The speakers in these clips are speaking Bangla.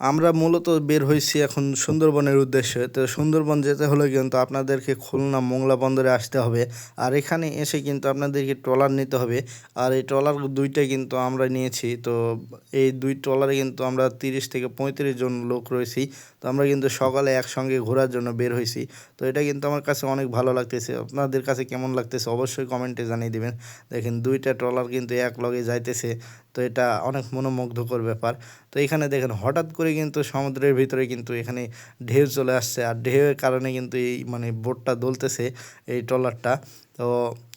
আমরা মূলত বের হইছি এখন সুন্দরবনের উদ্দেশ্যে। তো সুন্দরবন যেতে হলে কিন্তু আপনাদেরকে খুলনা মোংলা বন্দরে আসতে হবে। আর এখানে এসে কিন্তু আপনাদেরকে ট্রলার নিতে হবে। আর এই ট্রলার ২ টাই কিন্তু আমরা নিয়েছি। তো এই ২ ট্রলারে কিন্তু আমরা ৩০ থেকে ৩৫ জন লোক রয়েছি। তো আমরা কিন্তু সকালে একসঙ্গে ঘোরার জন্য বের হইছি। তো এটা কিন্তু আমার কাছে অনেক ভালো লাগতেছে। আপনাদের কাছে কেমন লাগতেছে অবশ্যই কমেন্টে জানিয়ে দিবেন। দেখেন ২ টা ট্রলার কিন্তু একলগে যাইতেছে। তো এটা অনেক মনোমুগ্ধকর ব্যাপার। তো এখানে দেখেন হঠাৎ করে কিন্তু সমুদ্রের ভিতরে কিন্তু এখানে ঢেউ চলে আসছে, আর ঢেউয়ের কারণে কিন্তু এই মানে বোটটা দুলতেছে, এই ট্রলারটা। তো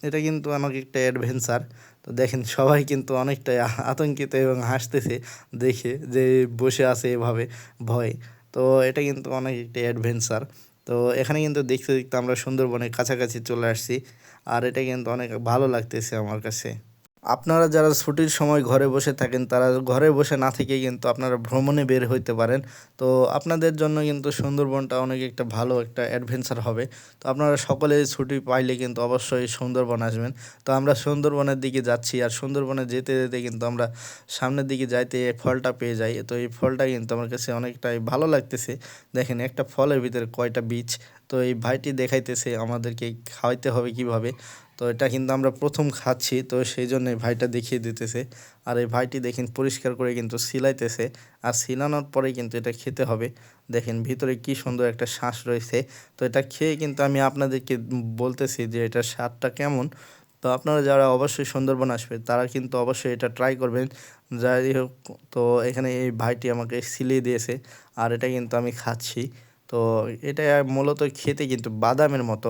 এটা কিন্তু আমাকে একটা অ্যাডভেঞ্চার। তো দেখেন সবাই কিন্তু অনেকটাই আতঙ্কিত এবং হাসতেছে দেখে যে বসে আছে এভাবে ভয়। তো এটা কিন্তু অনেক একটা অ্যাডভেঞ্চার। তো এখানে কিন্তু দেখতে দেখতে আমরা সুন্দরবনের কাছাকাছি চলে আসছি, আর এটা কিন্তু অনেক ভালো লাগতেছে আমার কাছে। আপনারা যারা ছুটির সময় ঘরে বসে থাকেন তারা ঘরে বসে না থেকেই কিন্তু আপনারা ভ্রমণে বের হইতে পারেন। তো আপনাদের জন্য কিন্তু সুন্দরবনটা অনেক একটা ভালো একটা অ্যাডভেঞ্চার হবে। তো আপনারা সকলে ছুটি পাইলে কিন্তু অবশ্যই সুন্দরবন আসবেন। তো আমরা সুন্দরবনের দিকে যাচ্ছি, আর সুন্দরবনে যেতে যেতে কিন্তু আমরা সামনের দিকে যাইতে এই ফলটা পেয়ে যাই। তো এই ফলটা কিন্তু আমার কাছে অনেকটাই ভালো লাগতেছে। দেখেন একটা ফলের ভিতরে কয়টা বীজ। তো এই ভাইটি দেখাইতেছে আমাদেরকে খাওয়াইতে হবে কিভাবে। তো এটা কিন্তু আমরা প্রথম খাচ্ছি, তো সেই জন্য ভাইটা দেখিয়ে দিতেছে। আর এই ভাইটি দেখেন পরিষ্কার করে কিন্তু সিলাইতেছে, আর সিলানোর পরে কিন্তু এটা খেতে হবে। দেখেন ভিতরে কি সুন্দর একটা শ্বাস রয়েছে। তো এটা খেয়ে কিন্তু আমি আপনাদেরকে বলতেছি যে এটার স্বাদটা কেমন। তো আপনারা যারা অবশ্যই সুন্দরবন আসবে তারা কিন্তু অবশ্যই এটা ট্রাই করবেন। যাই হোক, তো এখানে এই ভাইটি আমাকে সিলিয়ে দিয়েছে, আর এটা কিন্তু আমি খাচ্ছি। তো এটা মূলত খেতে কিন্তু বাদামের মতো,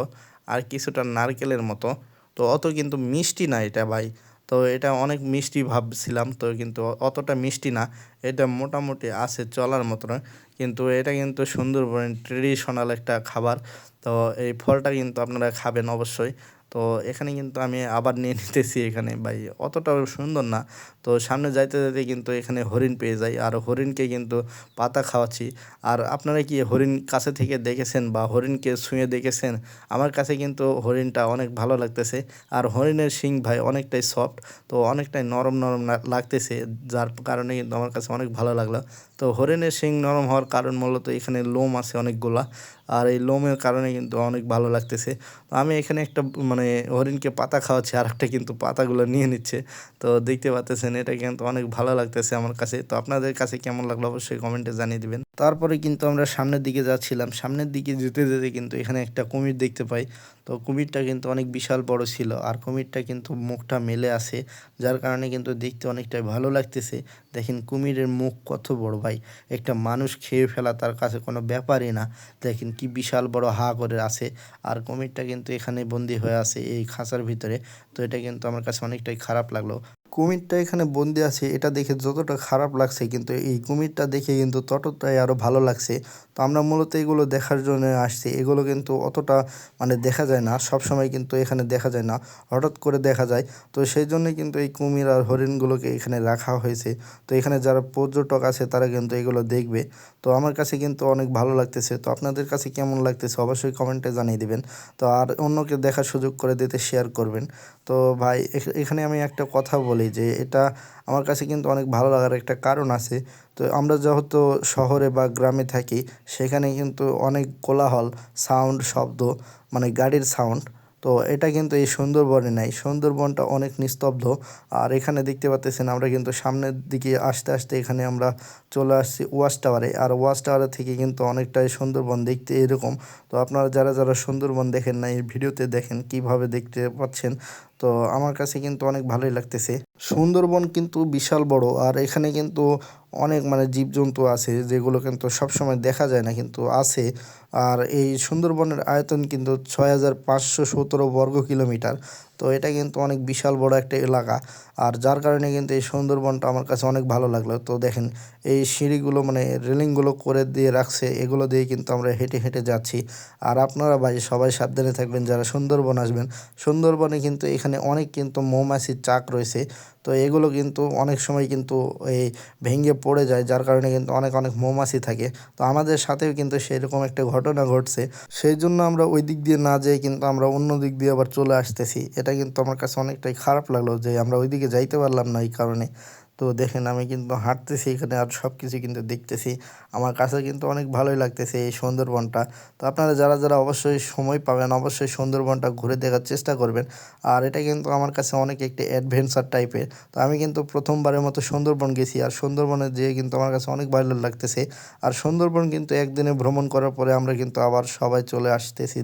আর কিছুটা নারকেলের মতো। তো অত কিন্তু মিষ্টি না এটা ভাই। তো এটা অনেক মিষ্টি ভাবছিলাম, তো কিন্তু অতটা মিষ্টি না। এটা মোটামুটি আছে চলার মতো না। কিন্তু এটা কিন্তু সুন্দরবনের ট্রেডিশনাল একটা খাবার। তো এই ফলটা কিন্তু আপনারা খাবেন অবশ্যই। তো এখানে কিন্তু আমি আবার নিয়ে নিতেছি এখানে ভাই, অতটাও সুন্দর না। তো সামনে যাইতে যাইতে কিন্তু এখানে হরিণ পেয়ে যাই, আর হরিণকে কিন্তু পাতা খাওয়াচ্ছি। আর আপনারা কি হরিণ কাছে থেকে দেখেছেন বা হরিণকে ছুঁয়ে দেখেছেন? আমার কাছে কিন্তু হরিণটা অনেক ভালো লাগতেছে। আর হরিণের শিং ভাই অনেকটাই সফট, তো অনেকটাই নরম নরম লাগতেছে, যার কারণে কিন্তু আমার কাছে অনেক ভালো লাগলো। তো হরিণের শিং নরম হওয়ার কারণ মূলত এখানে লোম আছে অনেকগুলা, আর এই লোমের কারণে কিন্তু অনেক ভালো লাগতেছে। তো আমি এখানে একটা মানে হরিণকে পাতা খাওয়াচ্ছি, আর একটা কিন্তু পাতাগুলো নিয়ে নিচ্ছে। তো দেখতে পাচ্তেছেন এটা কিন্তু অনেক ভালো লাগতেছে আমার কাছে। তো আপনাদের কাছে কেমন লাগলো অবশ্যই কমেন্টে জানিয়ে দিবেন। তারপরে কিন্তু আমরা সামনের দিকে যাচ্ছিলাম, সামনের দিকে যেতে যেতে কিন্তু এখানে একটা কুমির দেখতে পাই। তো কুমিরটা কিন্তু অনেক বিশাল বড় ছিল, আর কুমিরটা কিন্তু মুখটা মেলে আছে, যার কারণে কিন্তু দেখতে অনেকটাই ভালো লাগতেছে। দেখেন কুমিরের মুখ কত বড় ভাই, একটা মানুষ খেয়ে ফেলা তার কাছে কোনো ব্যাপারই না। দেখেন কি বিশাল বড় হা করে আছে, আর কুমিরটা কিন্তু এখানে বন্দি হয়ে আছে এই খাঁচার ভিতরে। তো এটা কিন্তু আমার কাছে অনেকটাই খারাপ লাগলো। কুমিরটা এখানে বন্দি আছে এটা দেখে যতটা খারাপ লাগছে, কিন্তু এই কুমিরটা দেখে কিন্তু ততটাই আরও ভালো লাগছে। তো আমরা মূলত এগুলো দেখার জন্য আসছি। এগুলো কিন্তু অতটা মানে দেখা যায় না, সব সময় কিন্তু এখানে দেখা যায় না, হঠাৎ করে দেখা যায়। তো সেই জন্যই কিন্তু এই কুমির আর হরিণগুলোকে এখানে রাখা হয়েছে। তো এখানে যারা পর্যটক আছে তারা কিন্তু এগুলো দেখবে। তো আমার কাছে কিন্তু অনেক ভালো লাগতেছে। তো আপনাদের কাছে কেমন লাগতেছে অবশ্যই কমেন্টে জানিয়ে দিবেন। তো আর অন্যকে দেখার সুযোগ করে দিতে শেয়ার করবেন। তো ভাই এখানে আমি একটা কথা বলি যে এটা আমার কাছে কিন্তু অনেক ভালো লাগার একটা কারণ আছে। তো আমরা যেহেতু শহরে বা গ্রামে থাকি, সেখানে কিন্তু অনেক কোলাহল, সাউন্ড, শব্দ, মানে গাড়ির সাউন্ড। তো এটা কিন্তু এই সুন্দরবনে নাই, সুন্দরবনটা অনেক নিস্তব্ধ। আর এখানে দেখতে পাচ্তেছেন আমরা কিন্তু সামনের দিকে আসতে আসতে এখানে আমরা চলে আসছি ওয়াচ টাওয়ারে, আর ওয়াচ টাওয়ারে থেকে কিন্তু অনেকটাই সুন্দরবন দেখতে এরকম। তো আপনারা যারা যারা সুন্দরবন দেখেন না এই ভিডিওতে দেখেন কিভাবে দেখতে পাচ্ছেন। তো আমার কাছে কিন্তু অনেক ভালোই লাগতেছে। সুন্দরবন কিন্তু বিশাল বড়, আর এখানে কিন্তু অনেক মানে জীবজন্তু আছে যেগুলো কিন্তু সবসময় দেখা যায় না, কিন্তু আছে। আর এই সুন্দরবনের আয়তন কিন্তু 6517 বর্গ কিলোমিটার। তো এটা কিন্তু অনেক বিশাল বড় একটা এলাকা, আর যার কারণে কিন্তু এই সুন্দরবনটা আমার কাছে অনেক ভালো লাগলো। তো দেখেন এই সিঁড়িগুলো মানে রেলিংগুলো করে দিয়ে রাখছে, এগুলো দিয়ে কিন্তু আমরা হেঁটে হেঁটে যাচ্ছি। আর আপনারা ভাই সবাই সাবধানে থাকবেন যারা সুন্দরবন আসবেন। সুন্দরবনে কিন্তু এখানে অনেক কিন্তু মৌমাছির চাক রয়েছে। তো এগুলো কিন্তু অনেক সময় কিন্তু এই ভেঙে পড়ে যায়, যার কারণে কিন্তু অনেক অনেক মৌমাছি থাকে। তো আমাদের সাথেও কিন্তু সেরকম একটা ঘটনা ঘটছে, সেই জন্য আমরা ওই দিক দিয়ে না যেয়ে কিন্তু আমরা অন্য দিক দিয়ে আবার চলে আসতেছি। এটা কিন্তু আমার কাছে অনেকটাই খারাপ লাগলো যে আমরা ওই দিকে যাইতে পারলাম না এই কারণে। তো দেখেন আমি কিন্তু হাঁটতেছি এখানে আর সব কিছু কিন্তু দেখতেছি। আমার কাছে কিন্তু অনেক ভালোই লাগতেছে এই সুন্দরবনটা। তো আপনারা যারা যারা অবশ্যই সময় পাবেন অবশ্যই সুন্দরবনটা ঘুরে দেখার চেষ্টা করবেন। আর এটা কিন্তু আমার কাছে অনেক একটি অ্যাডভেঞ্চার টাইপের। তো আমি কিন্তু প্রথমবারের মতো সুন্দরবন গেছি আর সুন্দরবনে যেয়ে কিন্তু আমার কাছে অনেক ভালো লাগতেছে। আর সুন্দরবন কিন্তু একদিনে ভ্রমণ করার পরে আমরা কিন্তু আবার সবাই চলে আসতেছি